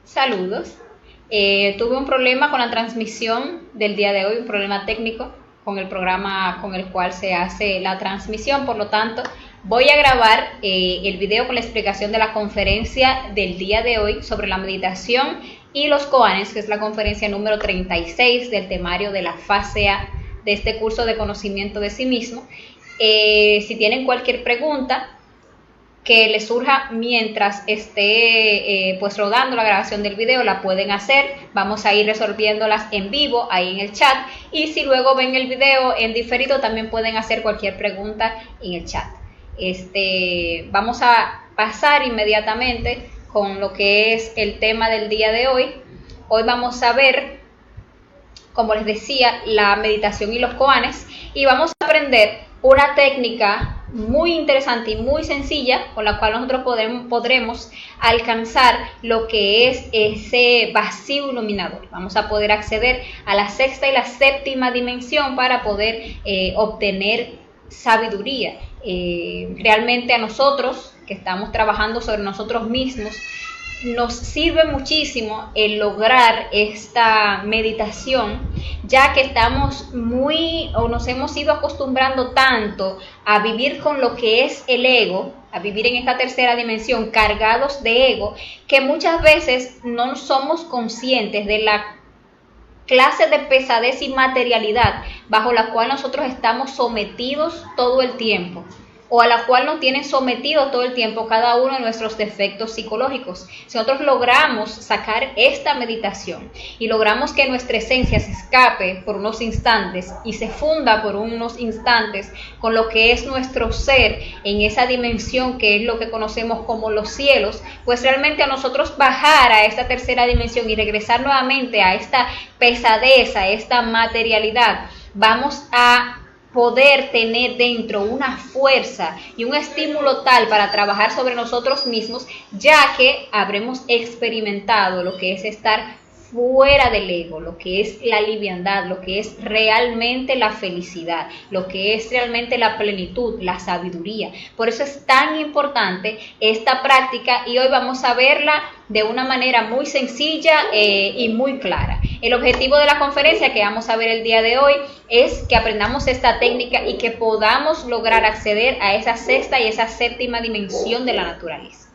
Saludos. Tuve un problema con la transmisión del día de hoy, un problema técnico con el programa con el cual se hace la transmisión. Por lo tanto, voy a grabar el video con la explicación de la conferencia del día de hoy sobre la meditación y los koanes, que es la conferencia número 36 del temario de la fase A de este curso de conocimiento de sí mismo. Si tienen cualquier pregunta que les surja mientras esté rodando la grabación del video, la pueden hacer. Vamos a ir resolviéndolas en vivo ahí en el chat, y si luego ven el video en diferido también pueden hacer cualquier pregunta en el chat. Vamos a pasar inmediatamente con lo que es el tema del día de hoy. Hoy vamos a ver, como les decía, la meditación y los koanes, y vamos a aprender una técnica muy interesante y muy sencilla con la cual nosotros podremos alcanzar lo que es ese vacío iluminador. Vamos a poder acceder a la sexta y la séptima dimensión para poder obtener sabiduría. Realmente a nosotros que estamos trabajando sobre nosotros mismos, nos sirve muchísimo el lograr esta meditación, ya que nos hemos ido acostumbrando tanto a vivir con lo que es el ego, a vivir en esta tercera dimensión cargados de ego, que muchas veces no somos conscientes de la clase de pesadez y materialidad bajo la cual nosotros estamos sometidos todo el tiempo, o a la cual nos tienen sometidos todo el tiempo cada uno de nuestros defectos psicológicos. Si nosotros logramos sacar esta meditación y logramos que nuestra esencia se escape por unos instantes y se funda por unos instantes con lo que es nuestro ser en esa dimensión que es lo que conocemos como los cielos, pues realmente a nosotros bajar a esta tercera dimensión y regresar nuevamente a esta pesadez, a esta materialidad, vamos a poder tener dentro una fuerza y un estímulo tal para trabajar sobre nosotros mismos, ya que habremos experimentado lo que es estar fuera del ego, lo que es la liviandad, lo que es realmente la felicidad, lo que es realmente la plenitud, la sabiduría. Por eso es tan importante esta práctica, y hoy vamos a verla de una manera muy sencilla y muy clara. El objetivo de la conferencia que vamos a ver el día de hoy es que aprendamos esta técnica y que podamos lograr acceder a esa sexta y esa séptima dimensión de la naturaleza.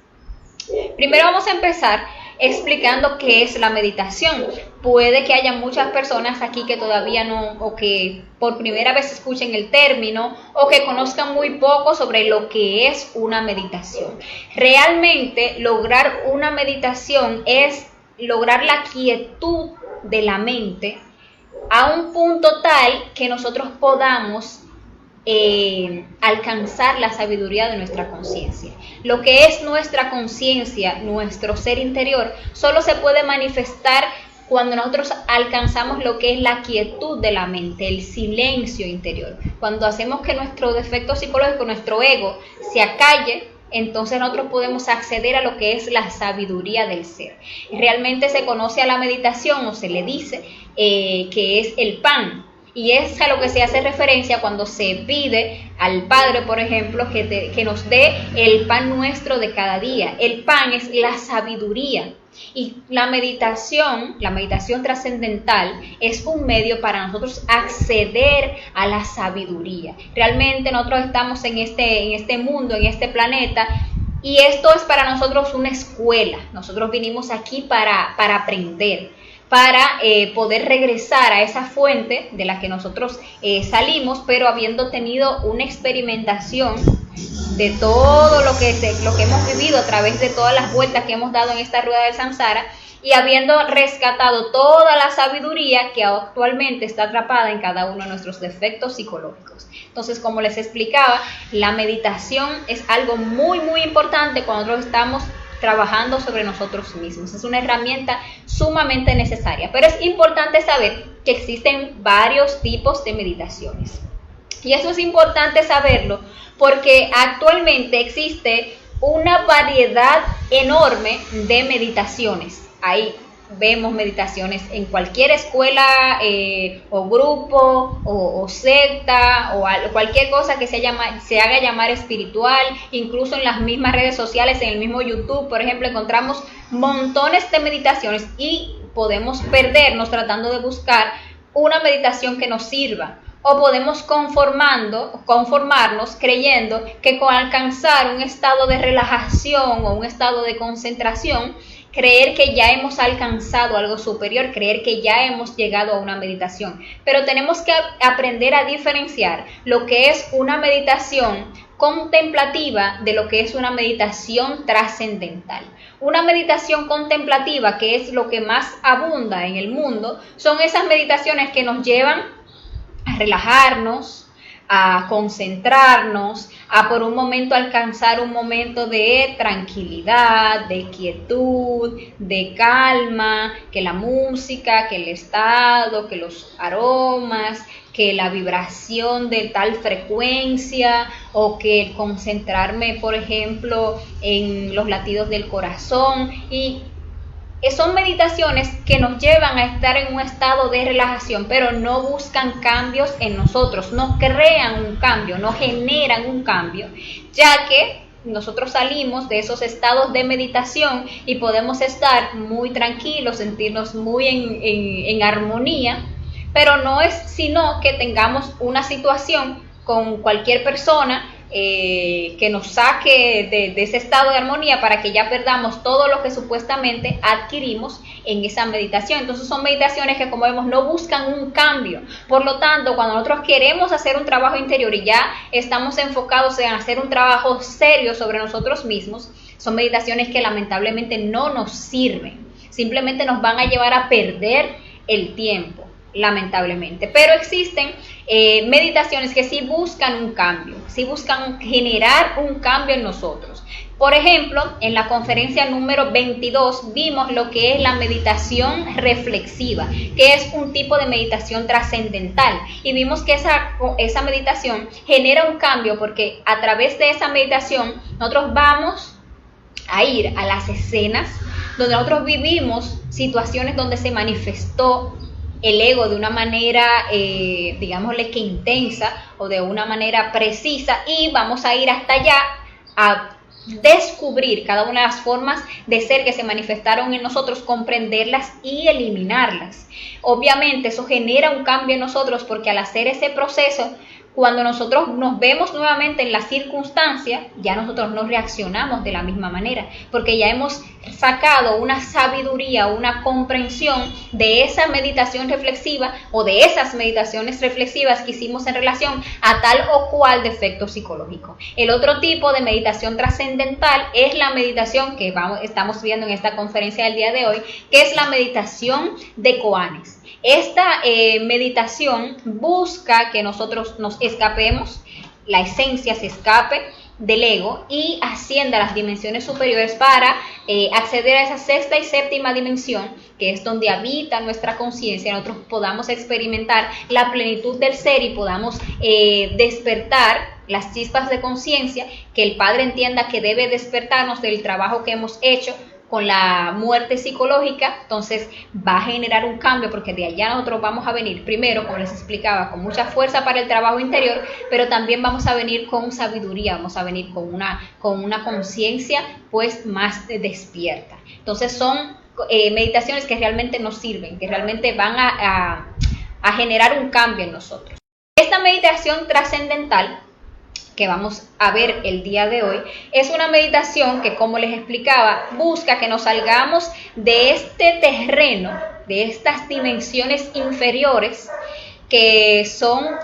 Primero vamos a empezar explicando qué es la meditación. Puede que haya muchas personas aquí que todavía no, o que por primera vez escuchen el término, o que conozcan muy poco sobre lo que es una meditación. Realmente lograr una meditación es lograr la quietud de la mente a un punto tal que nosotros podamos alcanzar la sabiduría de nuestra conciencia. Lo que es nuestra conciencia, nuestro ser interior, solo se puede manifestar cuando nosotros alcanzamos lo que es la quietud de la mente, el silencio interior. Cuando hacemos que nuestro defecto psicológico, nuestro ego, se acalle, entonces nosotros podemos acceder a lo que es la sabiduría del ser. Realmente se conoce a la meditación, o se le dice que es el pan. Y es a lo que se hace referencia cuando se pide al Padre, por ejemplo, que nos dé el pan nuestro de cada día. El pan es la sabiduría. Y la meditación trascendental, es un medio para nosotros acceder a la sabiduría. Realmente nosotros estamos en este mundo, en este planeta, y esto es para nosotros una escuela. Nosotros vinimos aquí para aprender, para poder regresar a esa fuente de la que nosotros salimos, pero habiendo tenido una experimentación de todo lo que hemos vivido a través de todas las vueltas que hemos dado en esta rueda del samsara, y habiendo rescatado toda la sabiduría que actualmente está atrapada en cada uno de nuestros defectos psicológicos. Entonces, como les explicaba, la meditación es algo muy, muy importante cuando nosotros estamos trabajando sobre nosotros mismos. Es una herramienta sumamente necesaria, pero es importante saber que existen varios tipos de meditaciones. Y eso es importante saberlo porque actualmente existe una variedad enorme de meditaciones. Hay vemos meditaciones en cualquier escuela o grupo o secta o cualquier cosa que se haga llamar espiritual, incluso en las mismas redes sociales, en el mismo YouTube, por ejemplo, encontramos montones de meditaciones y podemos perdernos tratando de buscar una meditación que nos sirva. O podemos conformarnos creyendo que con alcanzar un estado de relajación o un estado de concentración, creer que ya hemos alcanzado algo superior, creer que ya hemos llegado a una meditación. Pero tenemos que aprender a diferenciar lo que es una meditación contemplativa de lo que es una meditación trascendental. Una meditación contemplativa, que es lo que más abunda en el mundo, son esas meditaciones que nos llevan a relajarnos, a concentrarnos, a por un momento alcanzar un momento de tranquilidad, de quietud, de calma, que la música, que el estado, que los aromas, que la vibración de tal frecuencia, o que concentrarme, por ejemplo, en los latidos del corazón. Y son meditaciones que nos llevan a estar en un estado de relajación, pero no buscan cambios en nosotros, no crean un cambio, no generan un cambio, ya que nosotros salimos de esos estados de meditación y podemos estar muy tranquilos, sentirnos muy en armonía, pero no es sino que tengamos una situación con cualquier persona que nos saque de ese estado de armonía para que ya perdamos todo lo que supuestamente adquirimos en esa meditación. Entonces son meditaciones que, como vemos, no buscan un cambio. Por lo tanto, cuando nosotros queremos hacer un trabajo interior y ya estamos enfocados en hacer un trabajo serio sobre nosotros mismos, son meditaciones que lamentablemente no nos sirven. Simplemente nos van a llevar a perder el tiempo, lamentablemente. Pero existen meditaciones que sí buscan un cambio, sí buscan generar un cambio en nosotros. Por ejemplo, en la conferencia número 22 vimos lo que es la meditación reflexiva, que es un tipo de meditación trascendental, y vimos que esa meditación genera un cambio, porque a través de esa meditación nosotros vamos a ir a las escenas donde nosotros vivimos situaciones donde se manifestó el ego de una manera, digámosle que intensa, o de una manera precisa, y vamos a ir hasta allá a descubrir cada una de las formas de ser que se manifestaron en nosotros, comprenderlas y eliminarlas. Obviamente eso genera un cambio en nosotros, porque al hacer ese proceso, cuando nosotros nos vemos nuevamente en la circunstancia, ya nosotros no reaccionamos de la misma manera, porque ya hemos sacado una sabiduría, una comprensión de esa meditación reflexiva, o de esas meditaciones reflexivas que hicimos en relación a tal o cual defecto psicológico. El otro tipo de meditación trascendental es la meditación que estamos viendo en esta conferencia del día de hoy, que es la meditación de koanes. Esta meditación busca que nosotros nos escapemos, la esencia se escape del ego y ascienda a las dimensiones superiores para acceder a esa sexta y séptima dimensión, que es donde habita nuestra conciencia. Nosotros podamos experimentar la plenitud del ser y podamos despertar las chispas de conciencia que el Padre entienda que debe despertarnos del trabajo que hemos hecho con la muerte psicológica. Entonces va a generar un cambio, porque de allá nosotros vamos a venir primero, como les explicaba, con mucha fuerza para el trabajo interior, pero también vamos a venir con sabiduría, vamos a venir con una conciencia pues más despierta. Entonces son meditaciones que realmente nos sirven, que realmente van a generar un cambio en nosotros. Esta meditación trascendental que vamos a ver el día de hoy es una meditación que, como les explicaba, busca que nos salgamos de este terreno, de estas dimensiones inferiores que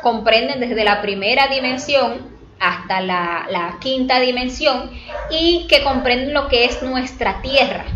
comprenden desde la primera dimensión hasta la quinta dimensión, y que comprenden lo que es nuestra tierra,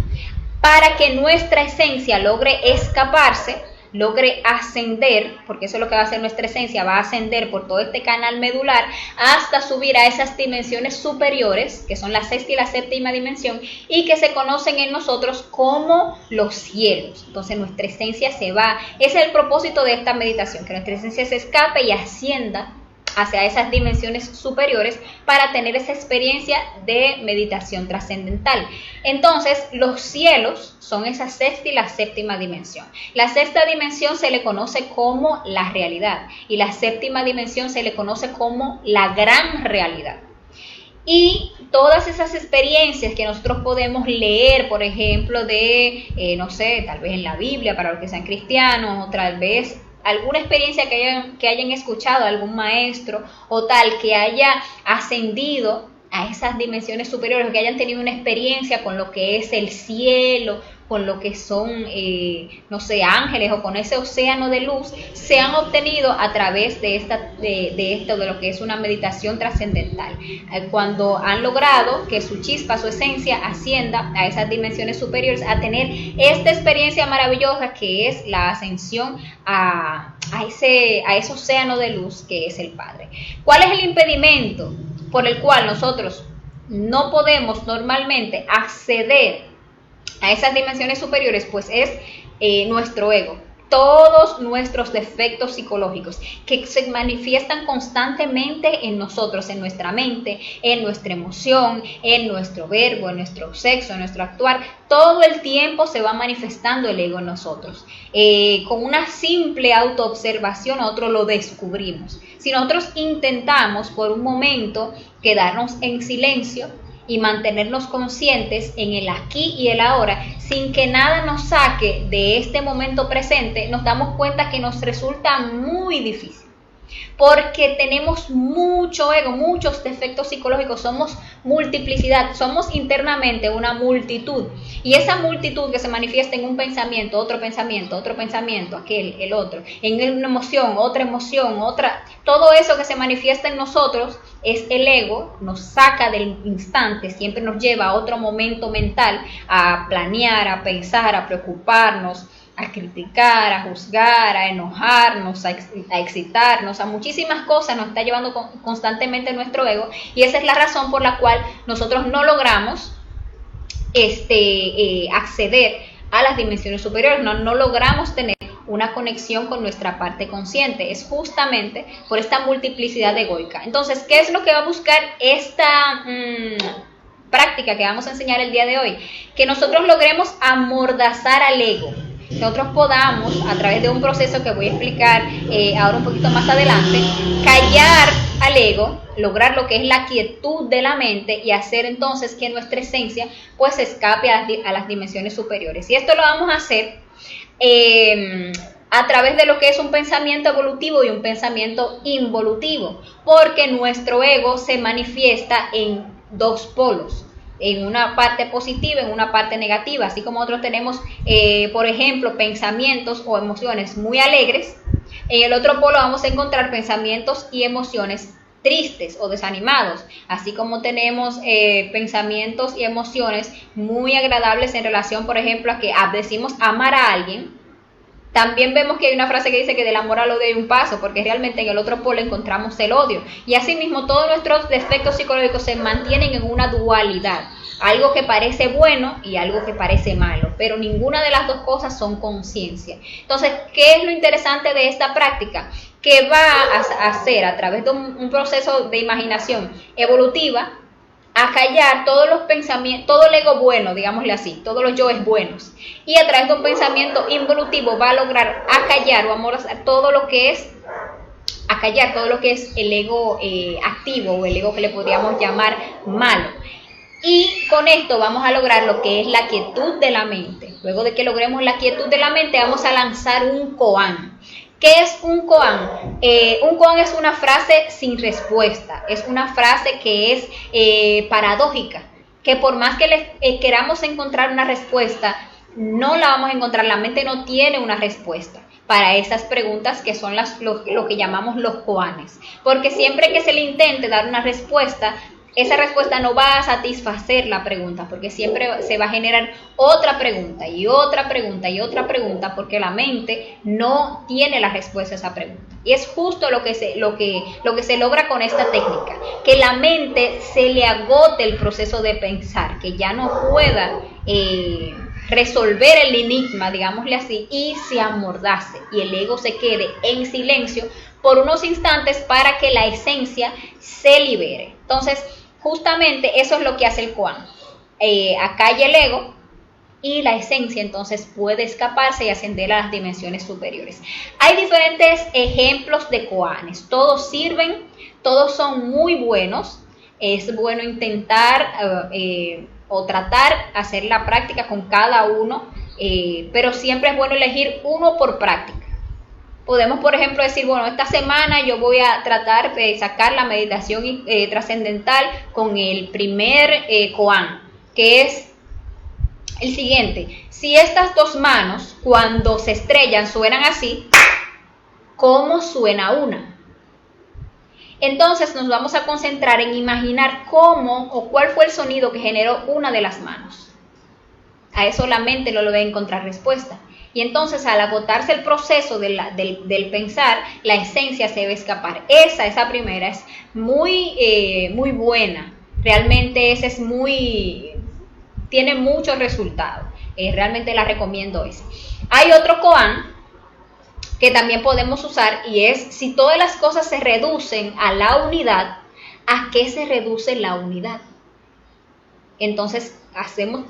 para que nuestra esencia logre escaparse, logre ascender, porque eso es lo que va a hacer nuestra esencia, va a ascender por todo este canal medular hasta subir a esas dimensiones superiores, que son la sexta y la séptima dimensión, y que se conocen en nosotros como los cielos. Entonces nuestra esencia se va, ese es el propósito de esta meditación, que nuestra esencia se escape y ascienda hacia esas dimensiones superiores para tener esa experiencia de meditación trascendental. Entonces, los cielos son esa sexta y la séptima dimensión. La sexta dimensión se le conoce como la realidad y la séptima dimensión se le conoce como la gran realidad. Y todas esas experiencias que nosotros podemos leer, por ejemplo, no sé, tal vez en la Biblia para los que sean cristianos, o tal vez alguna experiencia que hayan escuchado algún maestro o tal, que haya ascendido a esas dimensiones superiores, que hayan tenido una experiencia con lo que es el cielo, con lo que son, no sé, ángeles o con ese océano de luz, se han obtenido a través de esto, de lo que es una meditación trascendental. Cuando han logrado que su chispa, su esencia, ascienda a esas dimensiones superiores, a tener esta experiencia maravillosa que es la ascensión a ese océano de luz que es el Padre. ¿Cuál es el impedimento por el cual nosotros no podemos normalmente acceder a esas dimensiones superiores? Pues es nuestro ego, todos nuestros defectos psicológicos que se manifiestan constantemente en nosotros, en nuestra mente, en nuestra emoción, en nuestro verbo, en nuestro sexo, en nuestro actuar. Todo el tiempo se va manifestando el ego en nosotros. Con una simple autoobservación nosotros lo descubrimos. Si nosotros intentamos por un momento quedarnos en silencio y mantenernos conscientes en el aquí y el ahora, sin que nada nos saque de este momento presente, nos damos cuenta que nos resulta muy difícil. Porque tenemos mucho ego, muchos defectos psicológicos, somos multiplicidad, somos internamente una multitud. Y esa multitud que se manifiesta en un pensamiento, otro pensamiento, aquel, el otro, en una emoción, otra, todo eso que se manifiesta en nosotros es el ego, nos saca del instante, siempre nos lleva a otro momento mental, a planear, a pensar, a preocuparnos, a criticar, a juzgar, a enojarnos, a excitarnos, a muchísimas cosas nos está llevando constantemente nuestro ego, y esa es la razón por la cual nosotros no logramos acceder a las dimensiones superiores, no logramos tener una conexión con nuestra parte consciente. Es justamente por esta multiplicidad egoica. Entonces, ¿qué es lo que va a buscar esta práctica que vamos a enseñar el día de hoy? Que nosotros logremos amordazar al ego. Nosotros podamos, a través de un proceso que voy a explicar ahora un poquito más adelante, callar al ego, lograr lo que es la quietud de la mente y hacer entonces que nuestra esencia pues escape a las dimensiones superiores. Y esto lo vamos a hacer a través de lo que es un pensamiento evolutivo y un pensamiento involutivo, porque nuestro ego se manifiesta en dos polos, en una parte positiva, en una parte negativa, así como nosotros tenemos, por ejemplo, pensamientos o emociones muy alegres. En el otro polo vamos a encontrar pensamientos y emociones tristes o desanimados, así como tenemos pensamientos y emociones muy agradables en relación, por ejemplo, a que decimos amar a alguien. También vemos que hay una frase que dice que del amor al odio hay un paso, porque realmente en el otro polo encontramos el odio. Y asimismo todos nuestros defectos psicológicos se mantienen en una dualidad, algo que parece bueno y algo que parece malo, pero ninguna de las dos cosas son conciencia. Entonces, ¿qué es lo interesante de esta práctica? Que va a hacer a través de un proceso de imaginación evolutiva, a callar todos los pensamientos, todo el ego bueno, digámosle así, todos los yoes buenos, y a través de un pensamiento involutivo va a lograr acallar o amorosar todo lo que es el ego activo, o el ego que le podríamos llamar malo. Y con esto vamos a lograr lo que es la quietud de la mente. Luego de que logremos la quietud de la mente, vamos a lanzar un koan. ¿Qué es un koan? Un koan es una frase sin respuesta, es una frase que es paradójica, que por más que queramos encontrar una respuesta, no la vamos a encontrar. La mente no tiene una respuesta para esas preguntas que son lo que llamamos los koanes, porque siempre que se le intente dar una respuesta, esa respuesta no va a satisfacer la pregunta, porque siempre se va a generar otra pregunta y otra pregunta y otra pregunta, porque la mente no tiene la respuesta a esa pregunta. Y es justo lo que se logra con esta técnica, que la mente se le agote el proceso de pensar, que ya no pueda resolver el enigma, digámosle así, y se amordace y el ego se quede en silencio por unos instantes para que la esencia se libere. Entonces, justamente eso es lo que hace el koan. Acalla el ego y la esencia entonces puede escaparse y ascender a las dimensiones superiores. Hay diferentes ejemplos de koanes, todos sirven, todos son muy buenos. Es bueno intentar o tratar hacer la práctica con cada uno, pero siempre es bueno elegir uno por práctica. Podemos, por ejemplo, decir, bueno, esta semana yo voy a tratar de sacar la meditación trascendental con el primer koan, que es el siguiente. Si estas dos manos, cuando se estrellan, suenan así, ¿cómo suena una? Entonces nos vamos a concentrar en imaginar cómo o cuál fue el sonido que generó una de las manos. A eso la mente no le va a encontrar respuesta. Y entonces al agotarse el proceso del pensar, la esencia se va a escapar. Esa primera es muy buena. Realmente esa es tiene muchos resultados. Realmente la recomiendo esa. Hay otro koan que también podemos usar y es, si todas las cosas se reducen a la unidad, ¿a qué se reduce la unidad? Entonces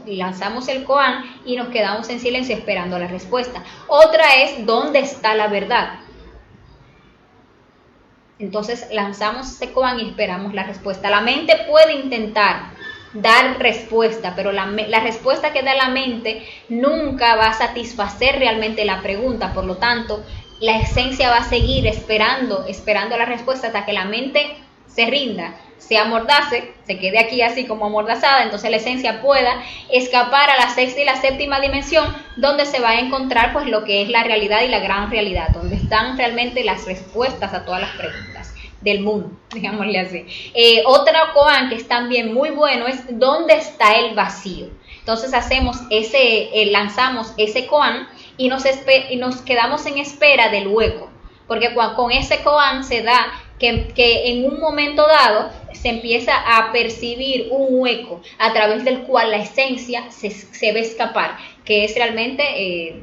lanzamos el koan y nos quedamos en silencio esperando la respuesta. Otra es, ¿dónde está la verdad? Entonces lanzamos ese koan y esperamos la respuesta. La mente puede intentar dar respuesta, pero la respuesta que da la mente nunca va a satisfacer realmente la pregunta. Por lo tanto, la esencia va a seguir esperando la respuesta hasta que la mente se rinda, se amordace, se quede aquí así como amordazada. Entonces la esencia pueda escapar a la sexta y la séptima dimensión, donde se va a encontrar pues lo que es la realidad y la gran realidad, donde están realmente las respuestas a todas las preguntas del mundo, digámosle así. Otro koan que es también muy bueno es ¿dónde está el vacío? Entonces lanzamos ese koan y nos quedamos en espera del hueco, porque con ese koan se da que en un momento dado se empieza a percibir un hueco a través del cual la esencia se va a escapar, que es realmente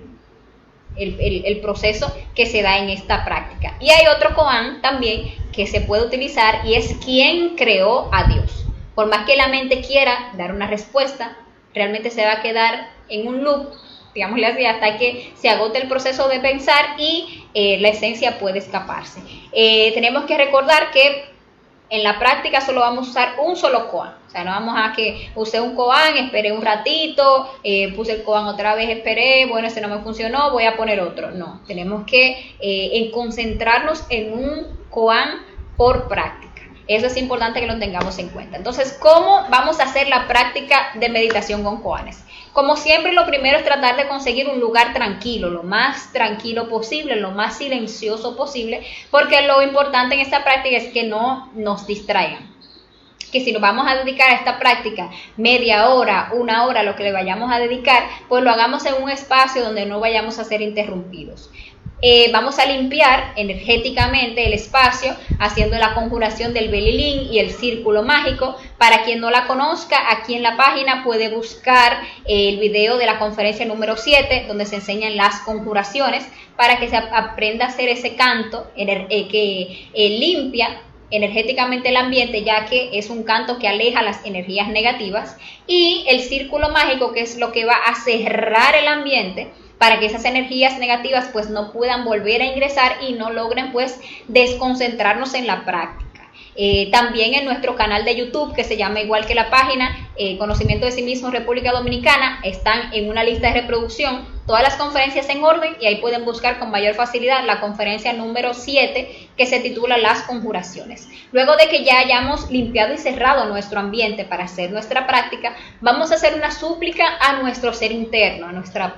el proceso que se da en esta práctica. Y hay otro koan también que se puede utilizar y es ¿quién creó a Dios? Por más que la mente quiera dar una respuesta, realmente se va a quedar en un loop, digámosle así, hasta que se agote el proceso de pensar y la esencia puede escaparse. Tenemos que recordar que en la práctica solo vamos a usar un solo koan. O sea, no vamos a que usé un koan, esperé un ratito, puse el koan otra vez, esperé, bueno, ese no me funcionó, voy a poner otro. No, tenemos que concentrarnos en un koan por práctica. Eso es importante que lo tengamos en cuenta. Entonces, ¿cómo vamos a hacer la práctica de meditación con koanes? Como siempre, lo primero es tratar de conseguir un lugar tranquilo, lo más tranquilo posible, lo más silencioso posible, porque lo importante en esta práctica es que no nos distraigan. Que si nos vamos a dedicar a esta práctica media hora, una hora, lo que le vayamos a dedicar, pues lo hagamos en un espacio donde no vayamos a ser interrumpidos. Vamos a limpiar energéticamente el espacio haciendo la conjuración del belilín y el círculo mágico. Para quien no la conozca, aquí en la página puede buscar el video de la conferencia número 7 donde se enseñan las conjuraciones para que se aprenda a hacer ese canto que limpia energéticamente el ambiente, ya que es un canto que aleja las energías negativas, y el círculo mágico, que es lo que va a cerrar el ambiente para que esas energías negativas pues no puedan volver a ingresar y no logren pues desconcentrarnos en la práctica. También en nuestro canal de YouTube, que se llama igual que la página, Conocimiento de sí mismo República Dominicana, están en una lista de reproducción todas las conferencias en orden y ahí pueden buscar con mayor facilidad la conferencia número 7 que se titula Las Conjuraciones. Luego de que ya hayamos limpiado y cerrado nuestro ambiente para hacer nuestra práctica, vamos a hacer una súplica a nuestro ser interno, a nuestra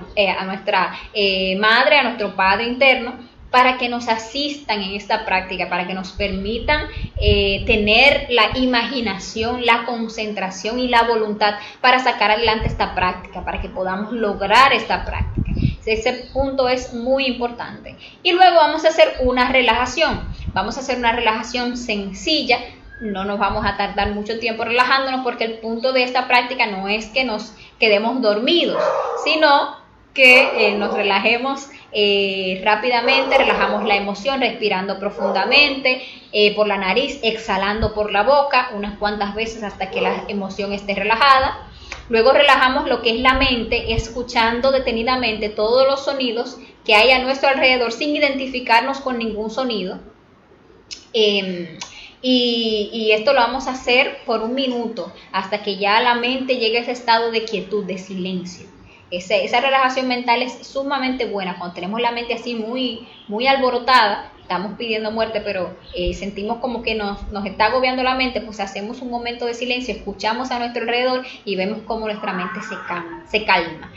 madre, a nuestro padre interno, para que nos asistan en esta práctica, para que nos permitan tener la imaginación, la concentración y la voluntad para sacar adelante esta práctica, para que podamos lograr esta práctica. Ese punto es muy importante. Y luego vamos a hacer una relajación. Vamos a hacer una relajación sencilla. No nos vamos a tardar mucho tiempo relajándonos porque el punto de esta práctica no es que nos quedemos dormidos, sino que nos relajemos rápidamente, relajamos la emoción respirando profundamente por la nariz, exhalando por la boca unas cuantas veces hasta que la emoción esté relajada. Luego relajamos lo que es la mente, escuchando detenidamente todos los sonidos que hay a nuestro alrededor sin identificarnos con ningún sonido. Y esto lo vamos a hacer por 1 minuto hasta que ya la mente llegue a ese estado de quietud, de silencio. Esa relajación mental es sumamente buena. Cuando tenemos la mente así muy alborotada, estamos pidiendo muerte, pero sentimos como que nos está agobiando la mente, pues hacemos un momento de silencio, escuchamos a nuestro alrededor y vemos cómo nuestra mente se calma,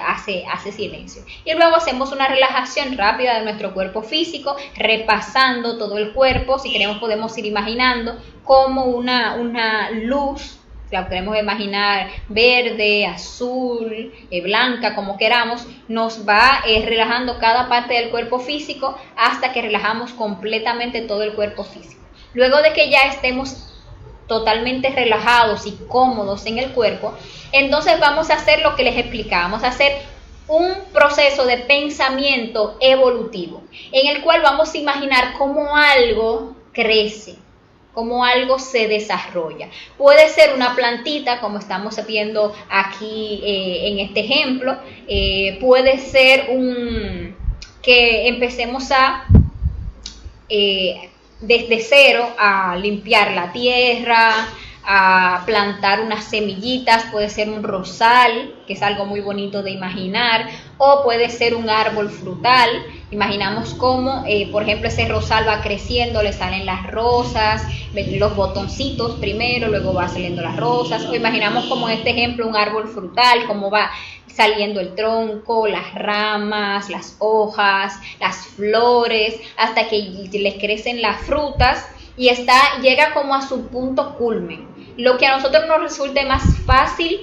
hace silencio. Y luego hacemos una relajación rápida de nuestro cuerpo físico, repasando todo el cuerpo. Si queremos podemos ir imaginando como una luz. La podemos imaginar verde, azul, blanca, como queramos, nos va relajando cada parte del cuerpo físico hasta que relajamos completamente todo el cuerpo físico. Luego de que ya estemos totalmente relajados y cómodos en el cuerpo, entonces vamos a hacer lo que les explicaba, vamos a hacer un proceso de pensamiento evolutivo, en el cual vamos a imaginar cómo algo crece, cómo algo se desarrolla. Puede ser una plantita, como estamos viendo aquí en este ejemplo. Puede ser que empecemos desde cero a limpiar la tierra, a plantar unas semillitas. Puede ser un rosal, que es algo muy bonito de imaginar, o puede ser un árbol frutal. Imaginamos cómo, por ejemplo, ese rosal va creciendo, le salen las rosas, los botoncitos primero, luego va saliendo las rosas. O imaginamos como en este ejemplo un árbol frutal, cómo va saliendo el tronco, las ramas, las hojas, las flores, hasta que les crecen las frutas y llega como a su punto culmen. Lo que a nosotros nos resulte más fácil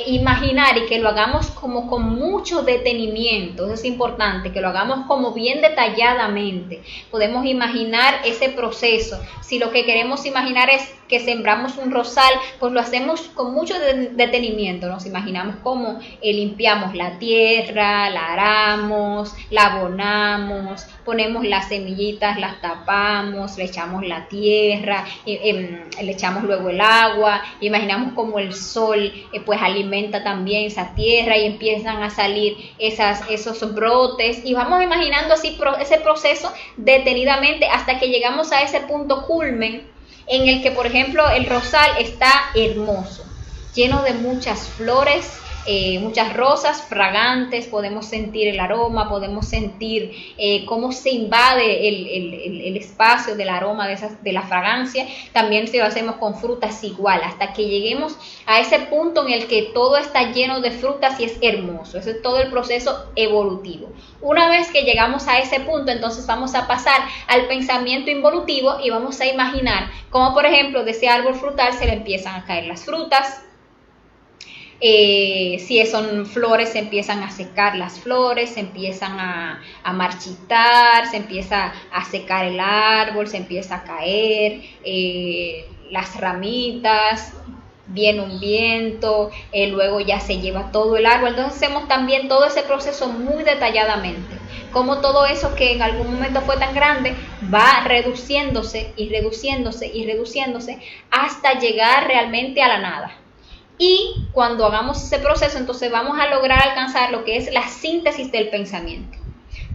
imaginar y que lo hagamos como con mucho detenimiento. Eso es importante, que lo hagamos como bien detalladamente. Podemos imaginar ese proceso. Si lo que queremos imaginar es que sembramos un rosal, pues lo hacemos con mucho detenimiento. Nos imaginamos cómo limpiamos la tierra, la aramos, la abonamos, ponemos las semillitas, las tapamos, le echamos la tierra, le echamos luego el agua. Imaginamos cómo el sol pues alimenta también esa tierra y empiezan a salir esos brotes, y vamos imaginando así ese proceso detenidamente hasta que llegamos a ese punto culmen en el que, por ejemplo, el rosal está hermoso, lleno de muchas flores, muchas rosas fragantes. Podemos sentir el aroma, podemos sentir cómo se invade el espacio del aroma de la fragancia. También si lo hacemos con frutas igual, hasta que lleguemos a ese punto en el que todo está lleno de frutas y es hermoso. Ese es todo el proceso evolutivo. Una vez que llegamos a ese punto, entonces vamos a pasar al pensamiento involutivo y vamos a imaginar cómo, por ejemplo, de ese árbol frutal se le empiezan a caer las frutas. Si son flores, se empiezan a secar las flores, se empiezan a marchitar, se empieza a secar el árbol, se empieza a caer las ramitas, viene un viento, luego ya se lleva todo el árbol. Entonces hacemos también todo ese proceso muy detalladamente, como todo eso que en algún momento fue tan grande va reduciéndose y reduciéndose y reduciéndose hasta llegar realmente a la nada. Y cuando hagamos ese proceso, entonces vamos a lograr alcanzar lo que es la síntesis del pensamiento.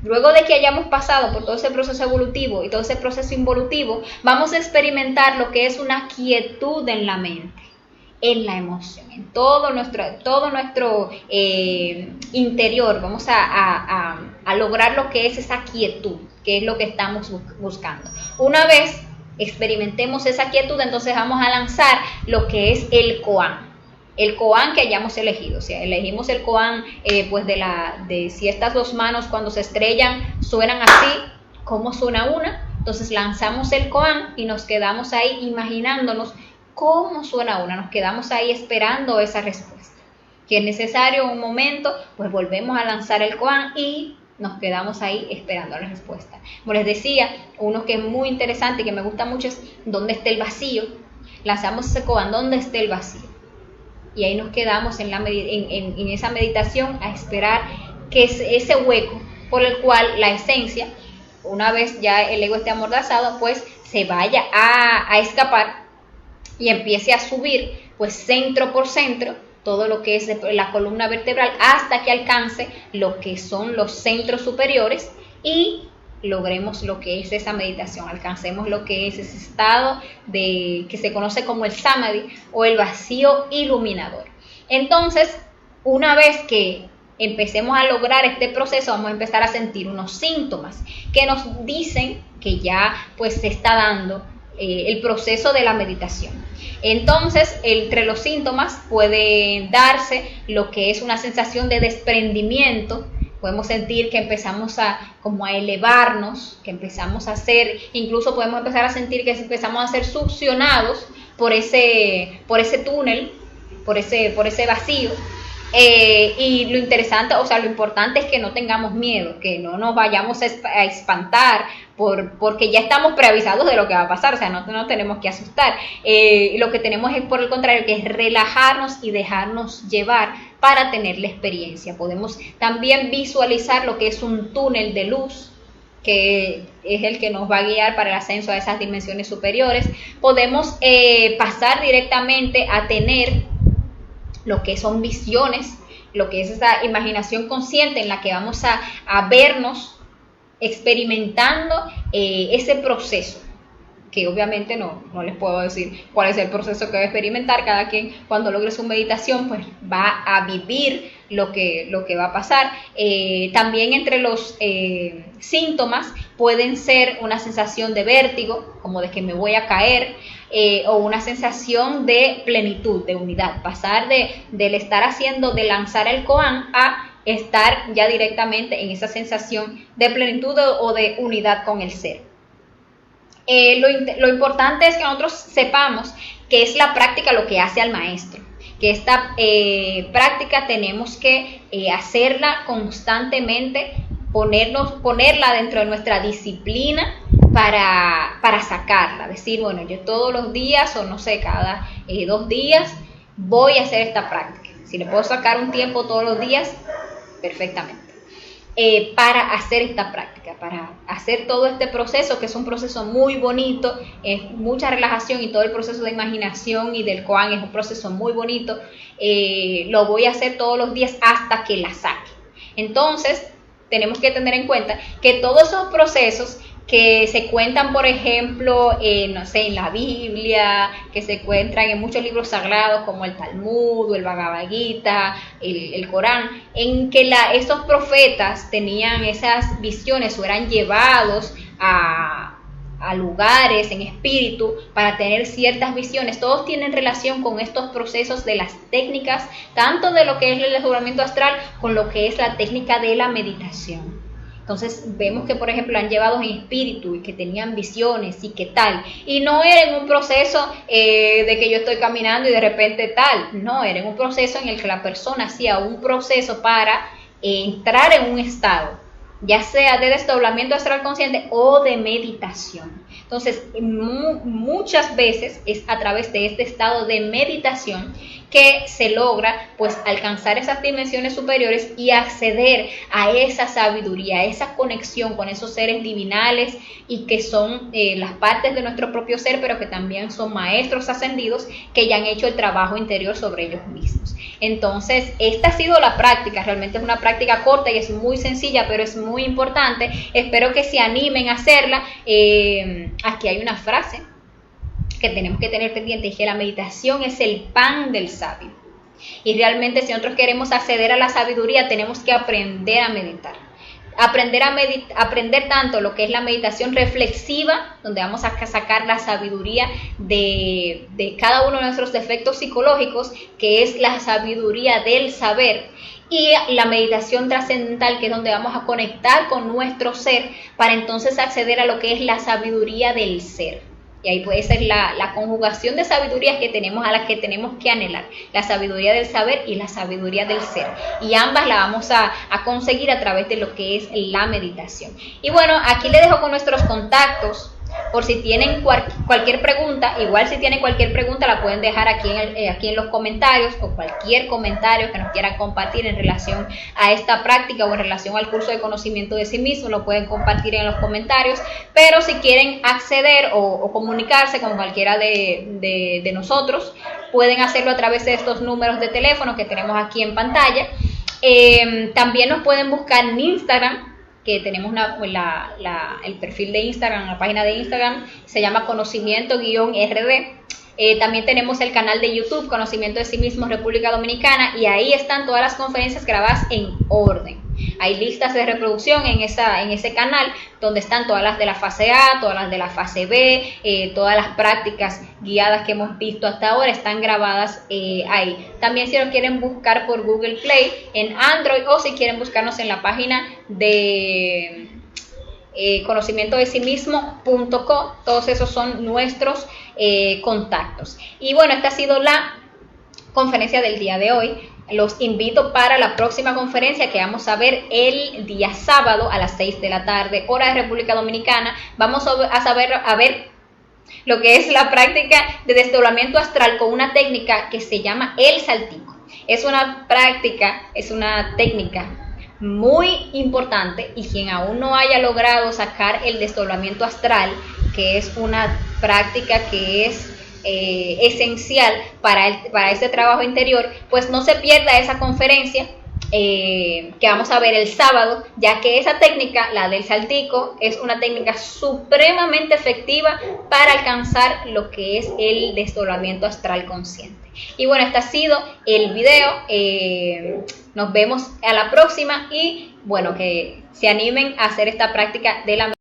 Luego de que hayamos pasado por todo ese proceso evolutivo y todo ese proceso involutivo, vamos a experimentar lo que es una quietud en la mente, en la emoción, en todo nuestro interior. Vamos a lograr lo que es esa quietud, que es lo que estamos buscando. Una vez experimentemos esa quietud, entonces vamos a lanzar lo que es el koan. El koan que hayamos elegido. Si elegimos el koan, pues si estas dos manos cuando se estrellan suenan así, ¿cómo suena una? Entonces lanzamos el koan y nos quedamos ahí imaginándonos cómo suena una. Nos quedamos ahí esperando esa respuesta. Que es necesario un momento, pues volvemos a lanzar el koan y nos quedamos ahí esperando la respuesta. Como les decía, uno que es muy interesante y que me gusta mucho es ¿dónde está el vacío? Lanzamos ese koan, ¿dónde está el vacío? y ahí nos quedamos en esa meditación a esperar que ese hueco por el cual la esencia, una vez ya el ego esté amordazado, pues se vaya a escapar y empiece a subir, pues centro por centro, todo lo que es la columna vertebral, hasta que alcance lo que son los centros superiores y logremos lo que es esa meditación, alcancemos lo que es ese estado que se conoce como el samadhi o el vacío iluminador. Entonces, una vez que empecemos a lograr este proceso, vamos a empezar a sentir unos síntomas que nos dicen que ya pues se está dando el proceso de la meditación. Entonces, entre los síntomas puede darse lo que es una sensación de desprendimiento. Podemos sentir que empezamos como a elevarnos, que empezamos a ser, incluso podemos empezar a sentir que empezamos a ser succionados por ese túnel, por ese vacío. Y lo interesante, o sea, lo importante es que no tengamos miedo, que no nos vayamos a espantar porque ya estamos preavisados de lo que va a pasar, o sea, no tenemos que asustar. Lo que tenemos es, por el contrario, que es relajarnos y dejarnos llevar para tener la experiencia. Podemos también visualizar lo que es un túnel de luz, que es el que nos va a guiar para el ascenso a esas dimensiones superiores. Podemos pasar directamente a tener lo que son visiones, lo que es esa imaginación consciente en la que vamos a vernos experimentando ese proceso, que obviamente no les puedo decir cuál es el proceso que va a experimentar. Cada quien, cuando logre su meditación, pues va a vivir lo que va a pasar. También entre los síntomas pueden ser una sensación de vértigo, como de que me voy a caer, o una sensación de plenitud, de unidad, pasar del estar haciendo, de lanzar el koan a estar ya directamente en esa sensación de plenitud o de unidad con el ser. Lo importante es que nosotros sepamos que es la práctica lo que hace al maestro, que esta práctica tenemos que hacerla constantemente, ponerla dentro de nuestra disciplina para sacarla, decir, bueno, yo todos los días o no sé, cada 2 días voy a hacer esta práctica. Si le puedo sacar un tiempo todos los días, perfectamente. Para hacer esta práctica, para hacer todo este proceso, que es un proceso muy bonito, es mucha relajación, y todo el proceso de imaginación y del koan es un proceso muy bonito. Lo voy a hacer todos los días hasta que la saque. Entonces, tenemos que tener en cuenta que todos esos procesos que se cuentan, por ejemplo, no sé, en la Biblia, que se encuentran en muchos libros sagrados como el Talmud, el Bhagavad Gita, el Corán, en que esos profetas tenían esas visiones o eran llevados a lugares en espíritu para tener ciertas visiones. Todos tienen relación con estos procesos de las técnicas, tanto de lo que es el desdoblamiento astral con lo que es la técnica de la meditación. Entonces vemos que, por ejemplo, han llevado en espíritu y que tenían visiones y que tal. Y no era en un proceso de que yo estoy caminando y de repente tal. No, era en un proceso en el que la persona hacía un proceso para entrar en un estado, ya sea de desdoblamiento astral consciente o de meditación. Entonces, muchas veces es a través de este estado de meditación que se logra pues alcanzar esas dimensiones superiores y acceder a esa sabiduría, a esa conexión con esos seres divinales y que son las partes de nuestro propio ser, pero que también son maestros ascendidos que ya han hecho el trabajo interior sobre ellos mismos. Entonces, esta ha sido la práctica. Realmente es una práctica corta y es muy sencilla, pero es muy importante. Espero que se animen a hacerla. Aquí hay una frase que tenemos que tener pendiente, y que la meditación es el pan del sabio. Y realmente, si nosotros queremos acceder a la sabiduría, tenemos que aprender a meditar. Aprender tanto lo que es la meditación reflexiva, donde vamos a sacar la sabiduría de cada uno de nuestros defectos psicológicos, que es la sabiduría del saber, y la meditación trascendental, que es donde vamos a conectar con nuestro ser para entonces acceder a lo que es la sabiduría del ser. Y ahí puede ser la conjugación de sabidurías que tenemos, a las que tenemos que anhelar, la sabiduría del saber y la sabiduría del ser, y ambas la vamos a conseguir a través de lo que es la meditación. Y bueno, aquí les dejo con nuestros contactos por si tienen cualquier pregunta. Igual si tienen cualquier pregunta la pueden dejar aquí en los comentarios, o cualquier comentario que nos quieran compartir en relación a esta práctica o en relación al curso de conocimiento de sí mismo, lo pueden compartir en los comentarios. Pero si quieren acceder o comunicarse con cualquiera de nosotros, pueden hacerlo a través de estos números de teléfono que tenemos aquí en pantalla. También nos pueden buscar en Instagram, que tenemos el perfil de Instagram, la página de Instagram, se llama conocimiento-rd. También tenemos el canal de YouTube, Conocimiento de sí mismo República Dominicana, y ahí están todas las conferencias grabadas en orden. Hay listas de reproducción en ese canal, donde están todas las de la fase A, todas las de la fase B, todas las prácticas guiadas que hemos visto hasta ahora están grabadas ahí. También si lo quieren buscar por Google Play en Android, o si quieren buscarnos en la página de conocimientodesimismo.co, todos esos son nuestros contactos. Y bueno, esta ha sido la conferencia del día de hoy. Los invito para la próxima conferencia que vamos a ver el día sábado a las 6 de la tarde, hora de República Dominicana. Vamos a ver lo que es la práctica de desdoblamiento astral con una técnica que se llama el saltico. Es una técnica muy importante, y quien aún no haya logrado sacar el desdoblamiento astral, que es una práctica que es esencial para este trabajo interior, pues no se pierda esa conferencia que vamos a ver el sábado, ya que esa técnica, la del saltico, es una técnica supremamente efectiva para alcanzar lo que es el desdoblamiento astral consciente. Y bueno, este ha sido el video. Nos vemos a la próxima, y bueno, que se animen a hacer esta práctica de la